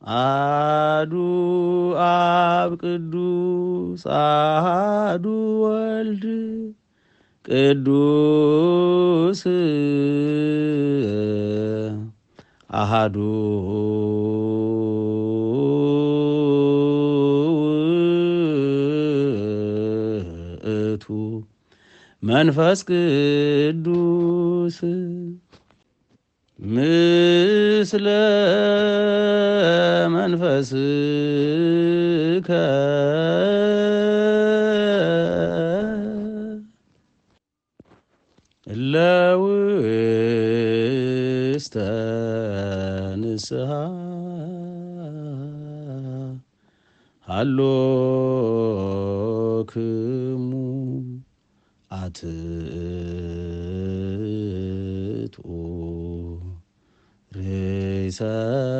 አሐዱ አብ ቅዱስ አሐዱ ወልድ ቅዱስ አሐዱ ውእቱ መንፈስ ቅዱስ ምስለ መንፈስከ ለውስተ ንስሐ ሀሎክሙ አትቱ ርእሰክሙ